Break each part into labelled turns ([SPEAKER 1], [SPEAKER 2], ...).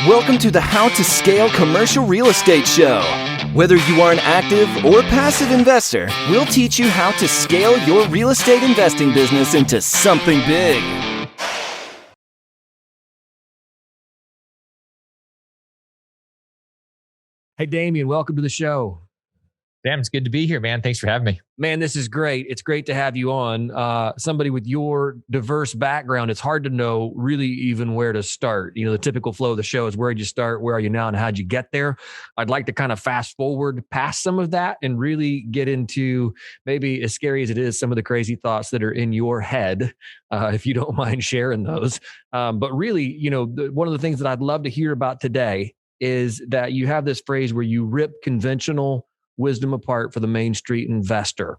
[SPEAKER 1] Welcome to the How to Scale Commercial Real Estate Show. Whether you are an active or passive investor, we'll teach you how to scale your real estate investing business into something big.
[SPEAKER 2] Hey, Damion, welcome to the show.
[SPEAKER 3] Sam, it's good to be here, man. Thanks for having me.
[SPEAKER 2] Man, this is great. It's great to have you on. Somebody with your diverse background, it's hard to know really even where to start. You know, the typical flow of the show is where'd you start, where are you now, and how'd you get there? I'd like to kind of fast forward past some of that and really get into, maybe as scary as it is, some of the crazy thoughts that are in your head, if you don't mind sharing those. But really, you know, one of the things that I'd love to hear about today is that you have this phrase where you rip conventional wisdom apart for the Main Street investor.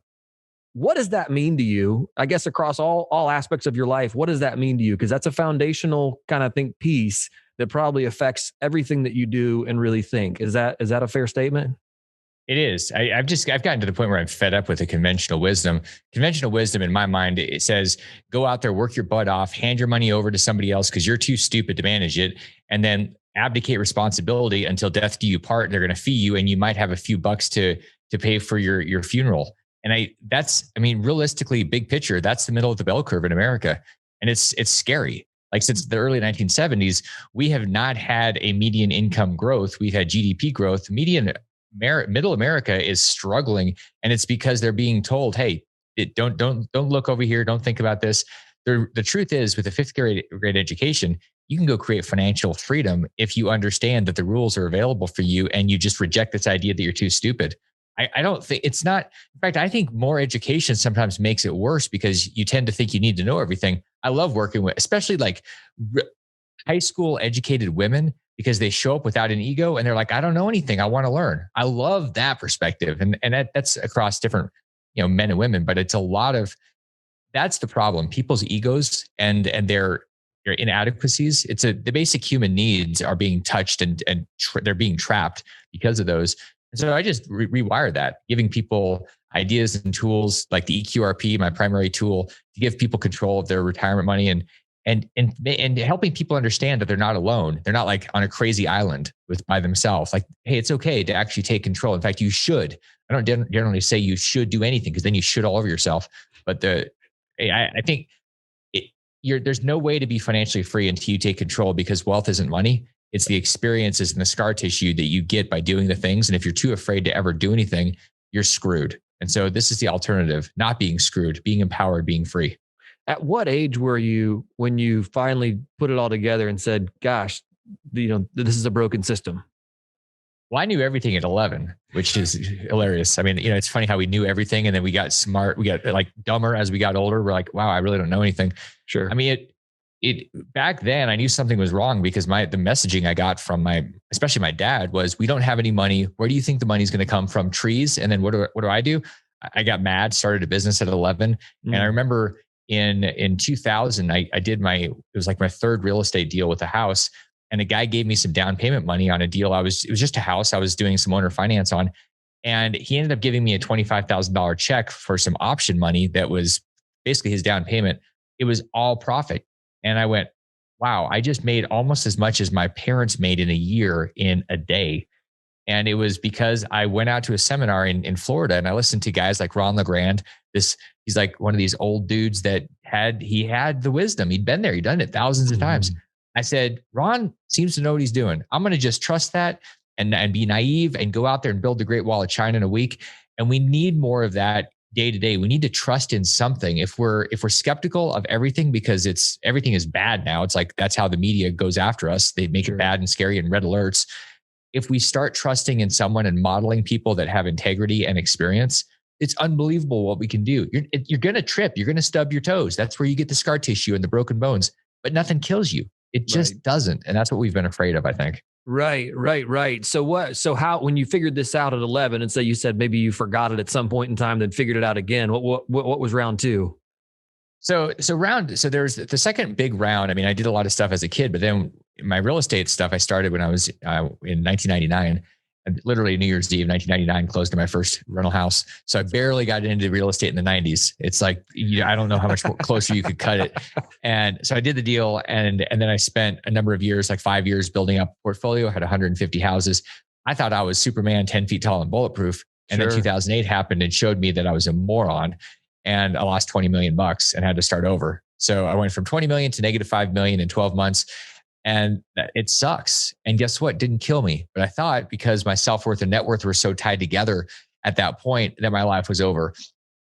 [SPEAKER 2] What does that mean to you? I guess across all aspects of your life, what does that mean to you? Because that's a foundational kind of piece that probably affects everything that you do and really think. Is that a fair statement?
[SPEAKER 3] It is. I've gotten to the point where I'm fed up with the conventional wisdom. Conventional wisdom, in my mind, it says, go out there, work your butt off, hand your money over to somebody else because you're too stupid to manage it, and then abdicate responsibility until death do you part. They're going to fee you, and you might have a few bucks to pay for your funeral. And realistically, big picture, that's the middle of the bell curve in America, and it's scary. Like since the early 1970s, we have not had a median income growth. We've had GDP growth. Middle America is struggling, and it's because they're being told, "Hey, don't look over here. Don't think about this." The truth is, with a fifth grade education, you can go create financial freedom if you understand that the rules are available for you, and you just reject this idea that you're too stupid. I don't think it's not. In fact, I think more education sometimes makes it worse because you tend to think you need to know everything. I love working with, especially like high school educated women, because they show up without an ego and they're like, I don't know anything. I want to learn. I love that perspective. And that's across different, men and women, but it's a lot of, that's the problem. People's egos and their inadequacies. The basic human needs are being touched and they're being trapped because of those. And so I just rewire that, giving people ideas and tools like the eQRP, my primary tool, to give people control of their retirement money and helping people understand that they're not alone. They're not like on a crazy island by themselves. Like, hey, it's okay to actually take control. In fact, you should. I don't generally say you should do anything because then you should all over yourself. But I think there's no way to be financially free until you take control, because wealth isn't money. It's the experiences and the scar tissue that you get by doing the things. And if you're too afraid to ever do anything, you're screwed. And so this is the alternative: not being screwed, being empowered, being free.
[SPEAKER 2] At what age were you when you finally put it all together and said, gosh, this is a broken system?
[SPEAKER 3] Well, I knew everything at 11, which is hilarious. I mean, it's funny how we knew everything and then we got smart. We got like dumber as we got older. We're like, wow, I really don't know anything.
[SPEAKER 2] Sure.
[SPEAKER 3] I mean, it back then I knew something was wrong because the messaging I got from especially my dad was, we don't have any money. Where do you think the money's going to come from? Trees. And then what do I do? I got mad, started a business at 11. And I remember in 2000, it was like my third real estate deal with a house. And a guy gave me some down payment money on a deal. It was just a house I was doing some owner finance on. And he ended up giving me a $25,000 check for some option money that was basically his down payment. It was all profit. And I went, wow, I just made almost as much as my parents made in a year in a day. And it was because I went out to a seminar in Florida and I listened to guys like Ron LeGrand. He's like one of these old dudes that had the wisdom. He'd been there. He'd done it thousands of times. I said, Ron seems to know what he's doing. I'm going to just trust that and be naive and go out there and build the Great Wall of China in a week. And we need more of that day to day. We need to trust in something. If we're skeptical of everything because everything is bad now, it's like that's how the media goes after us. They make it bad and scary and red alerts. If we start trusting in someone and modeling people that have integrity and experience, it's unbelievable what we can do. You're going to trip. You're going to stub your toes. That's where you get the scar tissue and the broken bones, but nothing kills you. It just doesn't. And that's what we've been afraid of, I think.
[SPEAKER 2] Right. So how, when you figured this out at 11 and you said maybe you forgot it at some point in time, then figured it out again, what was round two?
[SPEAKER 3] So there's the second big round. I mean, I did a lot of stuff as a kid, but then my real estate stuff I started when I was in 1999. And literally New Year's Eve, 1999, closed in my first rental house. So I barely got into real estate in the 90s. It's like, I don't know how much closer you could cut it. And so I did the deal. And then I spent a number of years, like 5 years, building up a portfolio, had 150 houses. I thought I was Superman, 10 feet tall and bulletproof. And then 2008 happened and showed me that I was a moron. And I lost $20 million and had to start over. So I went from 20 million to negative 5 million in 12 months. And it sucks. And guess what? Didn't kill me. But I thought because my self-worth and net worth were so tied together at that point that my life was over.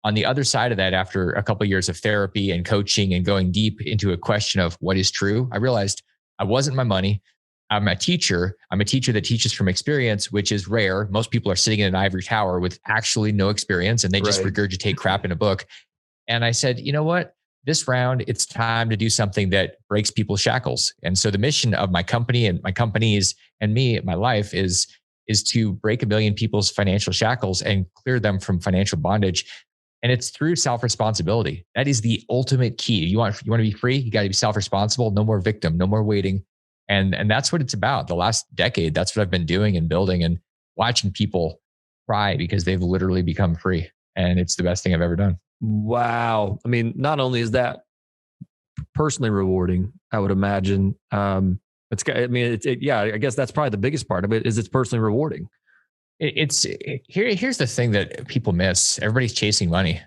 [SPEAKER 3] On the other side of that, after a couple of years of therapy and coaching and going deep into a question of what is true, I realized I wasn't my money. I'm a teacher. I'm a teacher that teaches from experience, which is rare. Most people are sitting in an ivory tower with actually no experience and they just regurgitate crap in a book. And I said, you know what? This round, it's time to do something that breaks people's shackles. And so the mission of my company and my companies and me, my life is to break 1 million people's financial shackles and clear them from financial bondage. And it's through self-responsibility. That is the ultimate key. You want to be free? You got to be self-responsible. No more victim, no more waiting. And that's what it's about. The last decade, that's what I've been doing and building and watching people cry because they've literally become free. And it's the best thing I've ever done.
[SPEAKER 2] Wow. I mean, not only is that personally rewarding, I would imagine. I guess that's probably the biggest part of it is it's personally rewarding.
[SPEAKER 3] Here's the thing that people miss. Everybody's chasing money.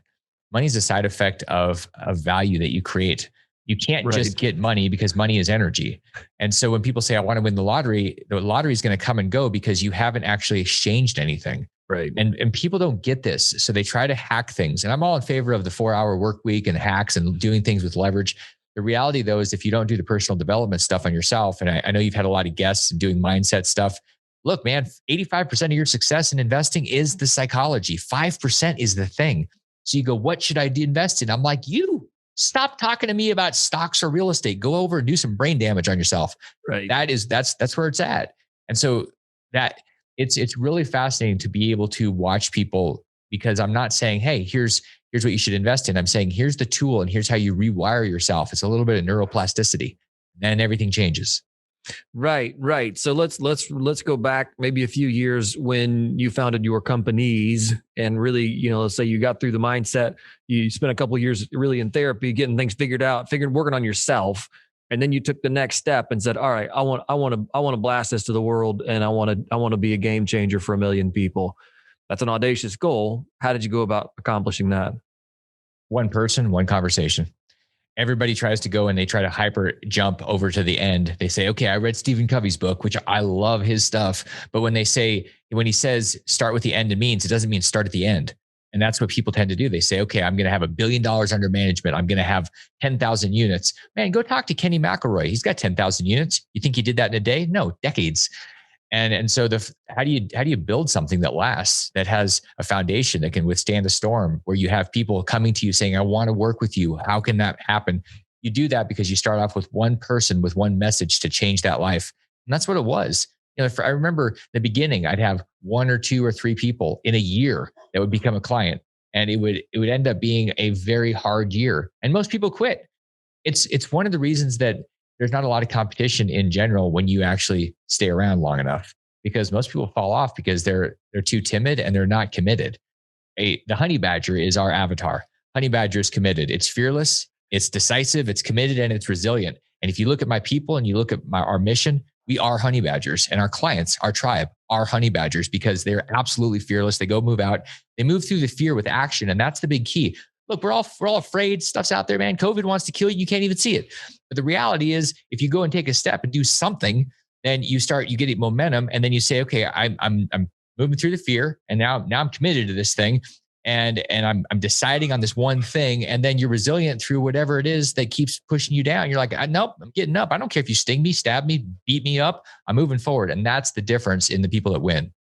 [SPEAKER 3] Money is a side effect of value that you create. You can't just get money because money is energy. And so when people say, I want to win the lottery is going to come and go because you haven't actually exchanged anything.
[SPEAKER 2] Right.
[SPEAKER 3] And people don't get this. So they try to hack things. And I'm all in favor of the 4-hour work week and hacks and doing things with leverage. The reality though, is if you don't do the personal development stuff on yourself, and I know you've had a lot of guests doing mindset stuff. Look, man, 85% of your success in investing is the psychology. 5% is the thing. So you go, what should I invest in? I'm like, stop talking to me about stocks or real estate. Go over and do some brain damage on yourself.
[SPEAKER 2] Right.
[SPEAKER 3] That's where it's at. And so that it's really fascinating to be able to watch people, because I'm not saying, hey, here's what you should invest in. I'm saying, here's the tool and here's how you rewire yourself. It's a little bit of neuroplasticity, and then everything changes.
[SPEAKER 2] Right. So let's go back maybe a few years when you founded your companies and really, let's say you got through the mindset, you spent a couple of years really in therapy, getting things figured out, working on yourself. And then you took the next step and said, all right, I want to blast this to the world. And I want to be a game changer for 1 million people. That's an audacious goal. How did you go about accomplishing that?
[SPEAKER 3] One person, one conversation. Everybody tries to go and they try to hyper jump over to the end. They say, okay, I read Stephen Covey's book, which I love his stuff. But when he says start with the end in means, it doesn't mean start at the end. And that's what people tend to do. They say, okay, I'm going to have $1 billion under management. I'm going to have 10,000 units. Man, go talk to Kenny McElroy. He's got 10,000 units. You think he did that in a day? No, decades. And so how do you build something that lasts, that has a foundation that can withstand the storm, where you have people coming to you saying, I want to work with you. How can that happen? You do that because you start off with one person with one message to change that life. And that's what it was. I remember the beginning, I'd have 1 or 2 or 3 people in a year that would become a client. And it would end up being a very hard year. And most people quit. It's one of the reasons that there's not a lot of competition in general when you actually stay around long enough, because most people fall off because they're too timid and they're not committed. The honey badger is our avatar. Honey badger is committed. It's fearless, it's decisive, it's committed, and it's resilient. And if you look at my people and you look at our mission, we are honey badgers, and our clients, our tribe, are honey badgers because they're absolutely fearless. They go move out. They move through the fear with action. And that's the big key. Look, we're all afraid. Stuff's out there, man. COVID wants to kill you. You can't even see it. But the reality is, if you go and take a step and do something, then you get momentum, and then you say, okay, I'm moving through the fear, and now I'm committed to this thing, and I'm deciding on this one thing, and then you're resilient through whatever it is that keeps pushing you down. You're like, nope, I'm getting up. I don't care if you sting me, stab me, beat me up. I'm moving forward, and that's the difference in the people that win.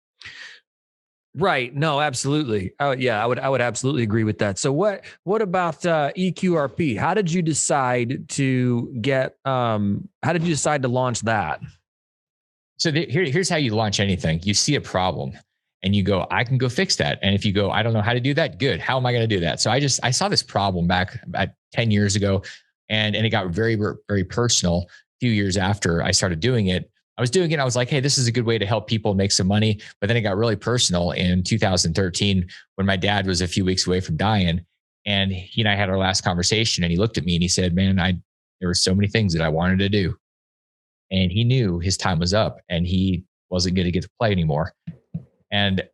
[SPEAKER 2] Right. No, absolutely. I would absolutely agree with that. So what about eQRP? How did you decide to launch that?
[SPEAKER 3] So here's how you launch anything. You see a problem and you go, I can go fix that. And if you go, I don't know how to do that, good. How am I going to do that? So I saw this problem back about 10 years ago, and it got very, very personal a few years after I started doing it. I was doing it. I was like, hey, this is a good way to help people make some money. But then it got really personal in 2013 when my dad was a few weeks away from dying. And he and I had our last conversation, and he looked at me and he said, man, there were so many things that I wanted to do. And he knew his time was up and he wasn't going to get to play anymore. And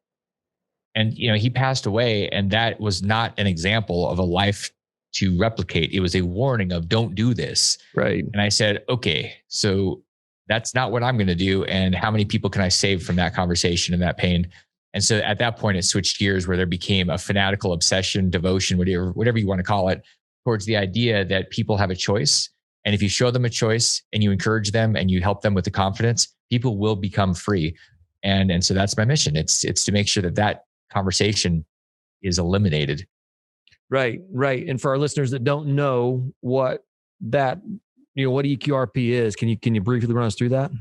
[SPEAKER 3] he passed away, and that was not an example of a life to replicate. It was a warning of don't do this.
[SPEAKER 2] Right.
[SPEAKER 3] And I said, okay, so that's not what I'm going to do. And how many people can I save from that conversation and that pain? And so at that point, it switched gears where there became a fanatical obsession, devotion, whatever you want to call it, towards the idea that people have a choice. And if you show them a choice and you encourage them and you help them with the confidence, people will become free. And so that's my mission. It's to make sure that conversation is eliminated.
[SPEAKER 2] Right. And for our listeners that don't know what eQRP is, can you briefly run us through that?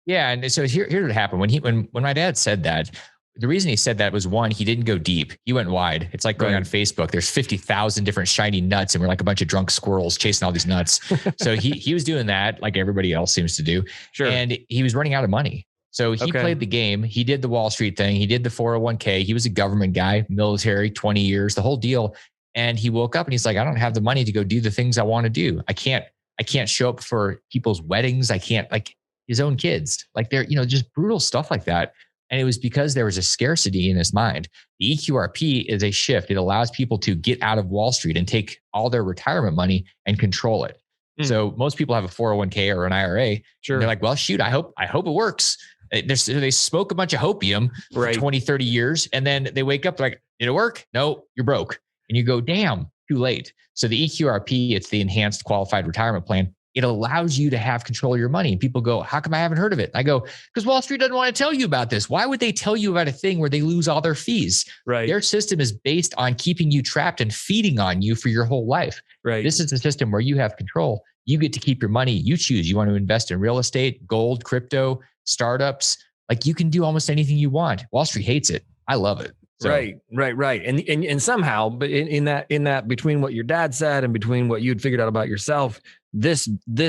[SPEAKER 3] Yeah. And so here's what happened. When my dad said that, the reason he said that was, one, he didn't go deep. He went wide. It's like going on Facebook. There's 50,000 different shiny nuts, and we're like a bunch of drunk squirrels chasing all these nuts. So he was doing that like everybody else seems to do.
[SPEAKER 2] Sure.
[SPEAKER 3] And he was running out of money. So he played the game. He did the Wall Street thing. He did the 401k. He was a government guy, military, 20 years, the whole deal. And he woke up and he's like, I don't have the money to go do the things I want to do. I can't show up for people's weddings. I can't, like his own kids, like they're, just brutal stuff like that. And it was because there was a scarcity in his mind. The eQRP is a shift. It allows people to get out of Wall Street and take all their retirement money and control it. So most people have a 401k or an IRA.
[SPEAKER 2] Sure.
[SPEAKER 3] They're like, well, shoot, I hope it works. They smoke a bunch of opium for 20, 30 years. And then they wake up like, did it work? No, you're broke. And you go, damn, too late. So the eQRP, it's the enhanced qualified retirement plan. It allows you to have control of your money. And people go, how come I haven't heard of it? I go, because Wall Street doesn't want to tell you about this. Why would they tell you about a thing where they lose all their fees?
[SPEAKER 2] Right.
[SPEAKER 3] Their system is based on keeping you trapped and feeding on you for your whole life.
[SPEAKER 2] Right.
[SPEAKER 3] This is a system where you have control. You get to keep your money. You choose. You want to invest in real estate, gold, crypto, startups. Like you can do almost anything you want. Wall Street hates it. I love it. So,
[SPEAKER 2] Right. And somehow, but in that between what your dad said and between what you'd figured out about yourself, this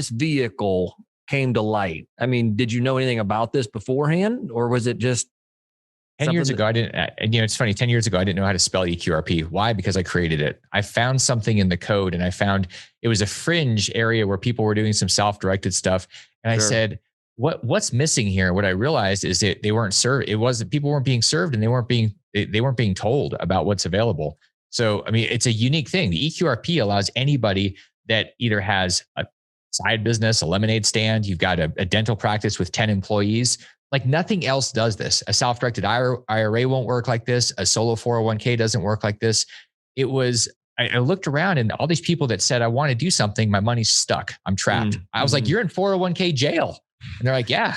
[SPEAKER 2] vehicle came to light. I mean, did you know anything about this beforehand, or was it just
[SPEAKER 3] 10 years ago? I didn't. And it's funny. 10 years ago, I didn't know how to spell eQRP. Why? Because I created it. I found something in the code, and I found it was a fringe area where people were doing some self-directed stuff. And I said, what's missing here? What I realized is that they weren't served. It wasn't, people weren't being served, and they weren't being told about what's available. So, I mean, it's a unique thing. The eQRP allows anybody that either has a side business, a lemonade stand, you've got a dental practice with 10 employees, like nothing else does this. A self-directed IRA won't work like this. A solo 401k doesn't work like this. I looked around, and all these people that said, I want to do something, my money's stuck. I'm trapped. I was like, you're in 401k jail. And they're like, yeah.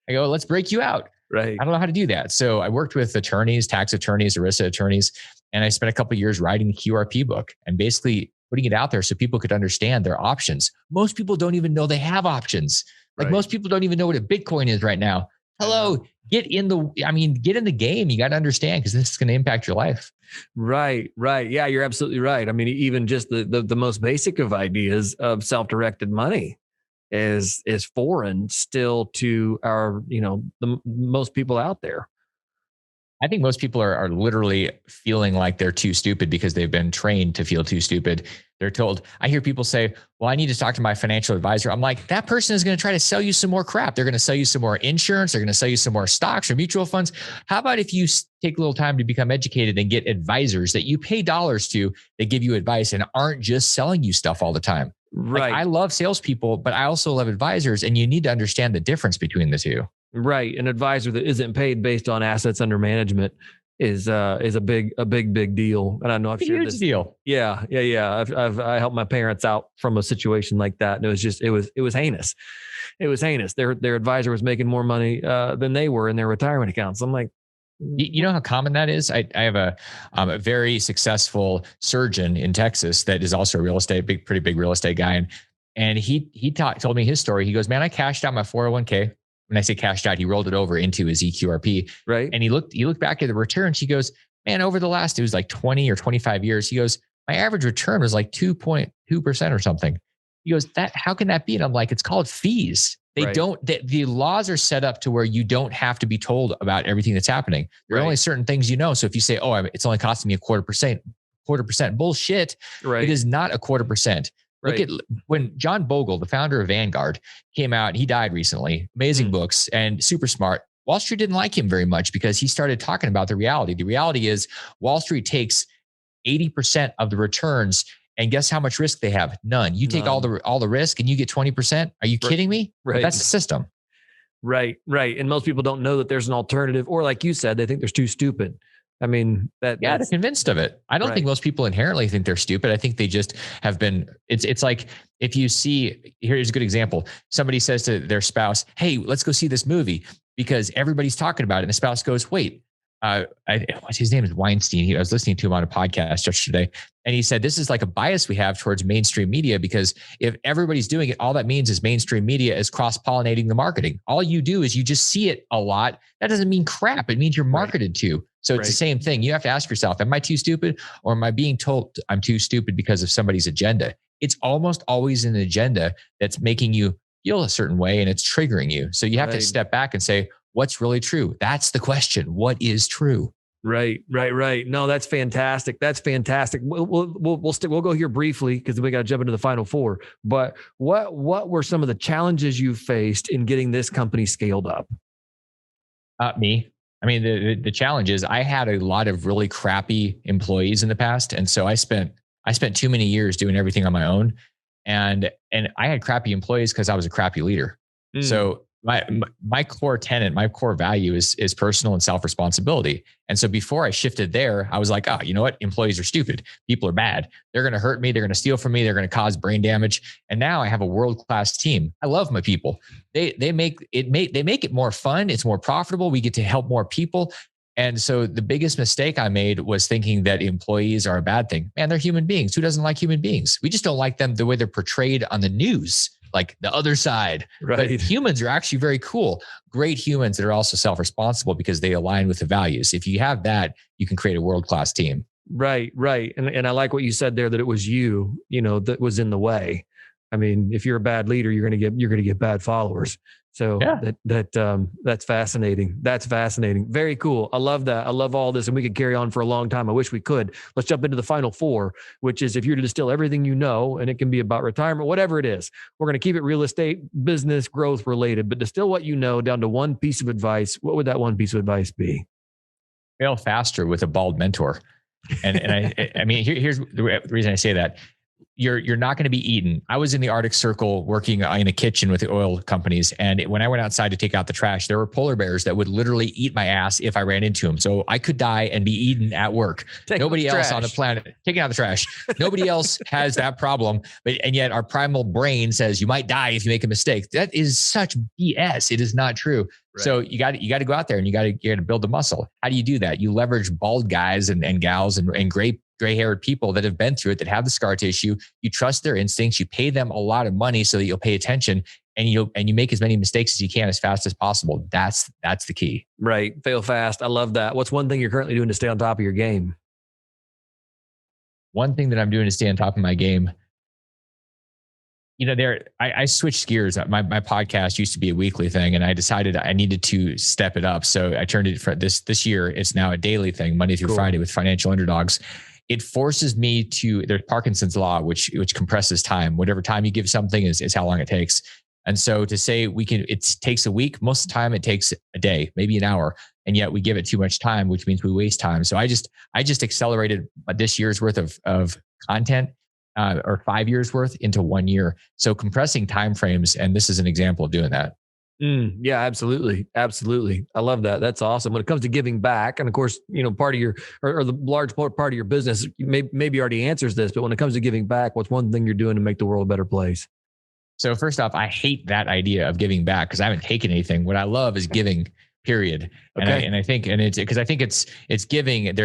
[SPEAKER 3] I go, let's break you out.
[SPEAKER 2] Right.
[SPEAKER 3] I don't know how to do that. So I worked with attorneys, tax attorneys, ERISA attorneys, and I spent a couple of years writing the QRP book and basically putting it out there so people could understand their options. Most people don't even know they have options. Like most people don't even know what a Bitcoin is right now. Hello, get in the game. You got to understand, because this is going to impact your life.
[SPEAKER 2] Right. Yeah, you're absolutely right. I mean, even just the most basic of ideas of self-directed money is foreign still to our, the most people out there.
[SPEAKER 3] I think most people are literally feeling like they're too stupid because they've been trained to feel too stupid. They're told, I hear people say, well, I need to talk to my financial advisor. I'm like, that person is going to try to sell you some more crap. They're going to sell you some more insurance. They're going to sell you some more stocks or mutual funds. How about if you take a little time to become educated and get advisors that you pay dollars to, that give you advice and aren't just selling you stuff all the time?
[SPEAKER 2] Right.
[SPEAKER 3] Like, I love salespeople, but I also love advisors, and you need to understand the difference between the two. Right.
[SPEAKER 2] An advisor that isn't paid based on assets under management is a big deal. And I know I've shared this
[SPEAKER 3] deal.
[SPEAKER 2] Yeah. I helped my parents out from a situation like that. And it was heinous. It was heinous. Their advisor was making more money than they were in their retirement accounts. I'm like,
[SPEAKER 3] you know how common that is? I have a very successful surgeon in Texas that is also a pretty big real estate guy. And he told me his story. He goes, man, I cashed out my 401k. When I say cashed out, he rolled it over into his eQRP.
[SPEAKER 2] Right.
[SPEAKER 3] And he looked back at the returns. He goes, man, over the last, it was like 20 or 25 years. He goes, my average return was like 2.2% or something. He goes, how can that be? And I'm like, it's called fees. They don't, the laws are set up to where you don't have to be told about everything that's happening. There are only certain things you know. So if you say, oh, it's only costing me a quarter percent, bullshit. It is not a 1/4%. Look at when John Bogle, the founder of Vanguard, came out. He died recently. Amazing books and super smart. Wall Street didn't like him very much because he started talking about the reality. The reality is Wall Street takes 80% of the returns, and guess how much risk they have? None. You take all the risk and you get 20%. Are you kidding me? Right. Well, that's the system.
[SPEAKER 2] Right. And most people don't know that there's an alternative, or like you said, they think they're too stupid. I mean, they're
[SPEAKER 3] convinced of it. I don't think most people inherently think they're stupid. I think they just have been, it's like, if you see, here's a good example. Somebody says to their spouse, hey, let's go see this movie because everybody's talking about it. And the spouse goes, wait, his name is Weinstein. I was listening to him on a podcast yesterday, and he said, this is like a bias we have towards mainstream media, because if everybody's doing it, all that means is mainstream media is cross-pollinating the marketing. All you do is you just see it a lot. That doesn't mean crap. It means you're marketed to. So it's the same thing. You have to ask yourself, am I too stupid, or am I being told I'm too stupid because of somebody's agenda? It's almost always an agenda that's making you feel a certain way and it's triggering you. So you have to step back and say, what's really true? That's the question. What is true?
[SPEAKER 2] Right. No, that's fantastic. We'll go here briefly because we got to jump into the final four. But what were some of the challenges you faced in getting this company scaled up?
[SPEAKER 3] Me. I mean, the challenge is I had a lot of really crappy employees in the past, and so I spent too many years doing everything on my own, and I had crappy employees because I was a crappy leader. So my core tenet, my core value is personal and self-responsibility. And so before I shifted there, I was like, oh, you know what? Employees are stupid. People are bad. They're going to hurt me. They're going to steal from me. They're going to cause brain damage. And now I have a world-class team. I love my people. They make it more fun. It's more profitable. We get to help more people. And so the biggest mistake I made was thinking that employees are a bad thing. Man, they're human beings. Who doesn't like human beings? We just don't like them the way they're portrayed on the news, like the other side. Right. But humans are actually very cool. Great humans that are also self-responsible because they align with the values. If you have that, you can create a world-class team. Right.
[SPEAKER 2] And I like what you said there, that it was you that was in the way. I mean, if you're a bad leader, you're going to get bad followers. So that's fascinating. That's fascinating. Very cool. I love that. I love all this, and we could carry on for a long time. I wish we could. Let's jump into the final four, which is if you're to distill everything you know, and it can be about retirement, whatever it is, we're going to keep it real estate, business, growth related, but distill what you know down to one piece of advice. What would that one piece of advice be?
[SPEAKER 3] Fail faster with a bald mentor. And I mean, here's the reason I say that. You're not going to be eaten. I was in the Arctic Circle working in a kitchen with the oil companies. And when I went outside to take out the trash, there were polar bears that would literally eat my ass if I ran into them. So I could die and be eaten at work. Nobody else on the planet taking out the trash. Nobody else has that problem. And yet our primal brain says you might die if you make a mistake. That is such BS. It is not true. Right. So you got to go out there and you got to build the muscle. How do you do that? You leverage bald guys and gals and gray-haired people that have been through it, that have the scar tissue. You trust their instincts. You pay them a lot of money so that you'll pay attention, and you make as many mistakes as you can as fast as possible. That's the key.
[SPEAKER 2] Right. Fail fast. I love that. What's one thing you're currently doing to stay on top of your game?
[SPEAKER 3] One thing that I'm doing to stay on top of my game, I switched gears. My podcast used to be a weekly thing, and I decided I needed to step it up. So I turned it for this year. It's now a daily thing, Monday through Friday with Financial Underdogs. It forces me to, there's Parkinson's law, which compresses time. Whatever time you give something is how long it takes. And so to say it takes a week, most of the time it takes a day, maybe an hour. And yet we give it too much time, which means we waste time. So I just accelerated this year's worth of content, or 5 years worth into 1 year. So compressing timeframes, and this is an example of doing that.
[SPEAKER 2] Yeah, absolutely. I love that. That's awesome. When it comes to giving back, and of course, part of your, or the large part of your business, maybe already answers this, but when it comes to giving back, what's one thing you're doing to make the world a better place?
[SPEAKER 3] So first off, I hate that idea of giving back because I haven't taken anything. What I love is giving, period. Okay. And I think it's giving.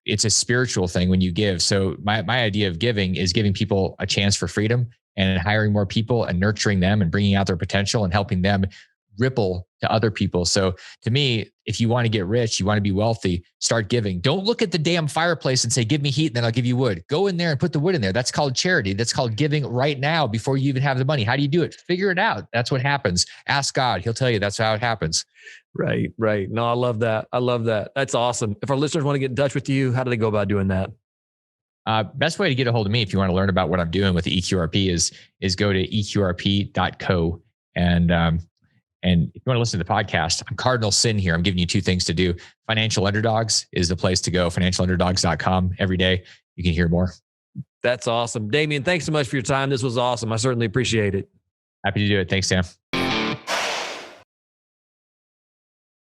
[SPEAKER 3] It's a spiritual thing when you give. So my idea of giving is giving people a chance for freedom and hiring more people and nurturing them and bringing out their potential and helping them ripple to other people. So to me, if you want to get rich, you want to be wealthy, start giving. Don't look at the damn fireplace and say, give me heat, and then I'll give you wood. Go in there and put the wood in there. That's called charity. That's called giving right now before you even have the money. How do you do it? Figure it out. That's what happens. Ask God. He'll tell you that's how it happens.
[SPEAKER 2] Right. No, I love that. That's awesome. If our listeners want to get in touch with you, how do they go about doing that?
[SPEAKER 3] Best way to get a hold of me if you want to learn about what I'm doing with the eQRP is go to eqrp.co. And if you want to listen to the podcast, I'm Cardinal Sin here. I'm giving you two things to do. Financial Underdogs is the place to go. Financialunderdogs.com. Every day you can hear more.
[SPEAKER 2] That's awesome. Damion, thanks so much for your time. This was awesome. I certainly appreciate it.
[SPEAKER 3] Happy to do it. Thanks, Sam.